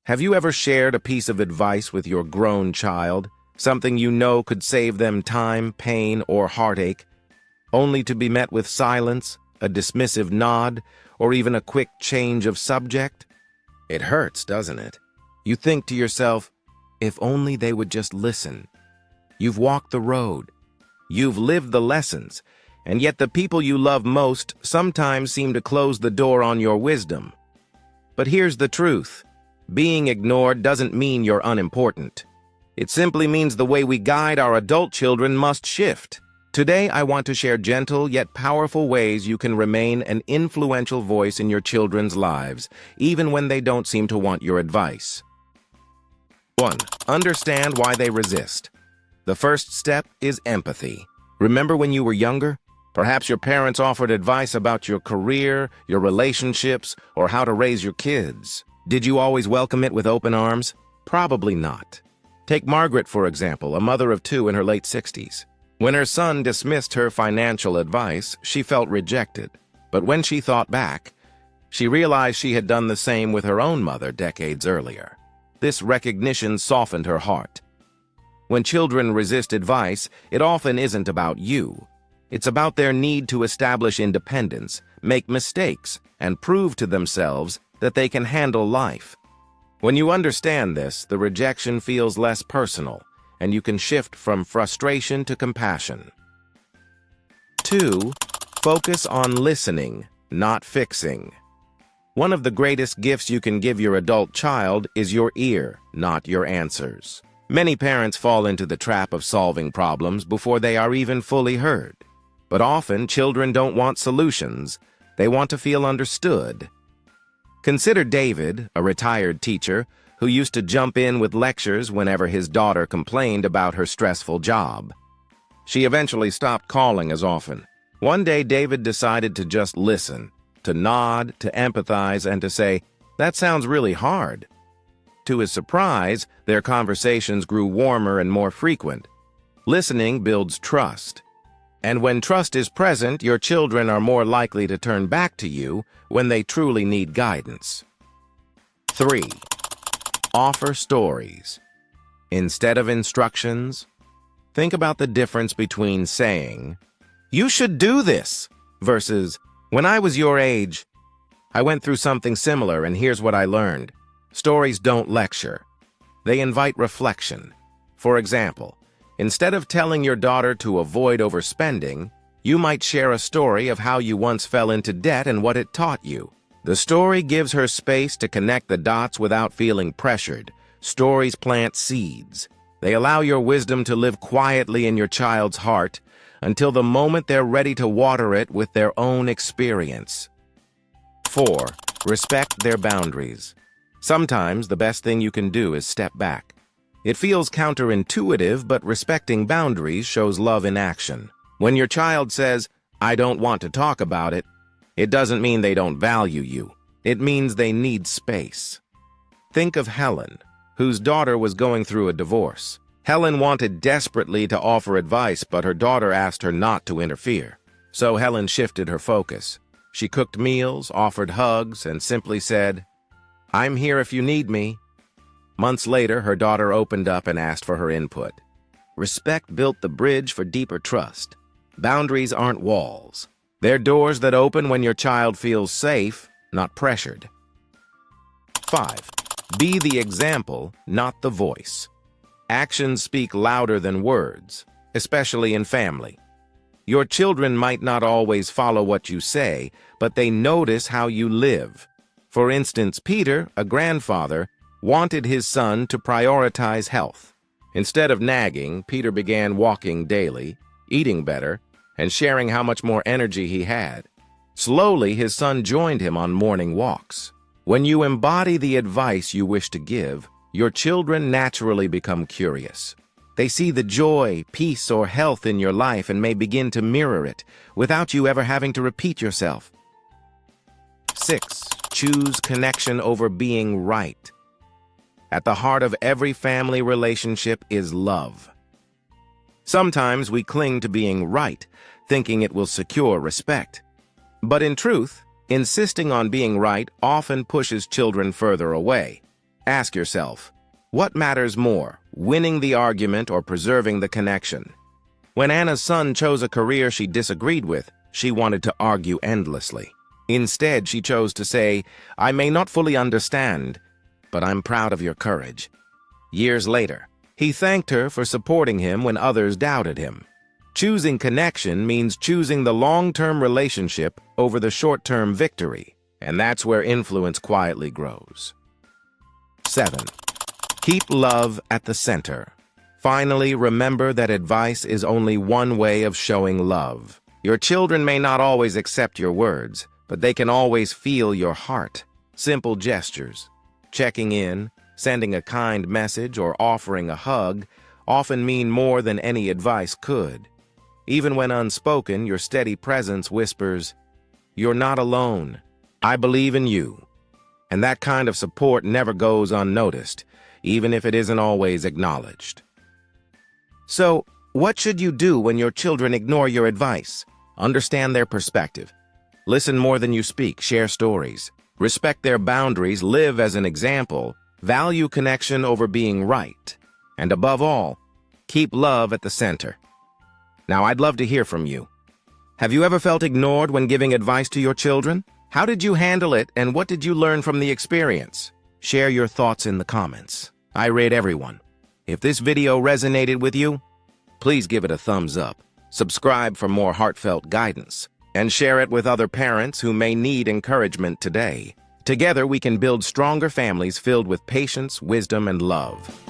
Have you ever shared a piece of advice with your grown child, something you know could save them time, pain, or heartache, only to be met with silence, a dismissive nod, or even a quick change of subject? It hurts, doesn't it? You think to yourself, if only they would just listen. You've walked the road. You've lived the lessons, and yet the people you love most sometimes seem to close the door on your wisdom. But here's the truth. Being ignored doesn't mean you're unimportant. It simply means the way we guide our adult children must shift. Today, I want to share gentle yet powerful ways you can remain an influential voice in your children's lives, even when they don't seem to want your advice. 1. Understand why they resist. The first step is empathy. Remember when you were younger? Perhaps your parents offered advice about your career, your relationships, or how to raise your kids. Did you always welcome it with open arms? Probably not. Take Margaret, for example, a mother of 2 in her late 60s. When her son dismissed her financial advice, she felt rejected. But when she thought back, she realized she had done the same with her own mother decades earlier. This recognition softened her heart. When children resist advice, it often isn't about you. It's about their need to establish independence, make mistakes, and prove to themselves that they can handle life. When you understand this, the rejection feels less personal, and you can shift from frustration to compassion. 2. Focus on listening, not fixing. One of the greatest gifts you can give your adult child is your ear, not your answers. Many parents fall into the trap of solving problems before they are even fully heard. But often, children don't want solutions. They want to feel understood. Consider David, a retired teacher, who used to jump in with lectures whenever his daughter complained about her stressful job. She eventually stopped calling as often. One day, David decided to just listen, to nod, to empathize, and to say, "That sounds really hard." To his surprise, their conversations grew warmer and more frequent. Listening builds trust. And when trust is present, your children are more likely to turn back to you when they truly need guidance. 3. Offer stories. Instead of instructions, think about the difference between saying, "You should do this," versus, "When I was your age, I went through something similar and here's what I learned." Stories don't lecture. They invite reflection. For example, instead of telling your daughter to avoid overspending, you might share a story of how you once fell into debt and what it taught you. The story gives her space to connect the dots without feeling pressured. Stories plant seeds. They allow your wisdom to live quietly in your child's heart until the moment they're ready to water it with their own experience. 4. Respect their boundaries. Sometimes the best thing you can do is step back. It feels counterintuitive, but respecting boundaries shows love in action. When your child says, "I don't want to talk about it," it doesn't mean they don't value you. It means they need space. Think of Helen, whose daughter was going through a divorce. Helen wanted desperately to offer advice, but her daughter asked her not to interfere. So Helen shifted her focus. She cooked meals, offered hugs, and simply said, "I'm here if you need me." Months later, her daughter opened up and asked for her input. Respect built the bridge for deeper trust. Boundaries aren't walls. They're doors that open when your child feels safe, not pressured. 5. Be the example, not the voice. Actions speak louder than words, especially in family. Your children might not always follow what you say, but they notice how you live. For instance, Peter, a grandfather, wanted his son to prioritize health. Instead of nagging, Peter began walking daily, eating better, and sharing how much more energy he had. Slowly, his son joined him on morning walks. When you embody the advice you wish to give, your children naturally become curious. They see the joy, peace, or health in your life and may begin to mirror it without you ever having to repeat yourself. 6. Choose connection over being right. At the heart of every family relationship is love. Sometimes we cling to being right, thinking it will secure respect. But in truth, insisting on being right often pushes children further away. Ask yourself, what matters more, winning the argument or preserving the connection? When Anna's son chose a career she disagreed with, she wanted to argue endlessly. Instead, she chose to say, "I may not fully understand, but I'm proud of your courage." Years later, he thanked her for supporting him when others doubted him. Choosing connection means choosing the long-term relationship over the short-term victory, and that's where influence quietly grows. 7. Keep love at the center. Finally, remember that advice is only one way of showing love. Your children may not always accept your words, but they can always feel your heart. Simple gestures, checking in, sending a kind message, or offering a hug often mean more than any advice could. Even when unspoken, your steady presence whispers, "You're not alone. I believe in you." And that kind of support never goes unnoticed, even if it isn't always acknowledged. So, what should you do when your children ignore your advice? Understand their perspective. Listen more than you speak, share stories. Respect their boundaries, live as an example, value connection over being right. And above all, keep love at the center. Now, I'd love to hear from you. Have you ever felt ignored when giving advice to your children? How did you handle it, and what did you learn from the experience? Share your thoughts in the comments. I rate everyone. If this video resonated with you, please give it a thumbs up, subscribe for more heartfelt guidance, and share it with other parents who may need encouragement today. Together, we can build stronger families filled with patience, wisdom, and love.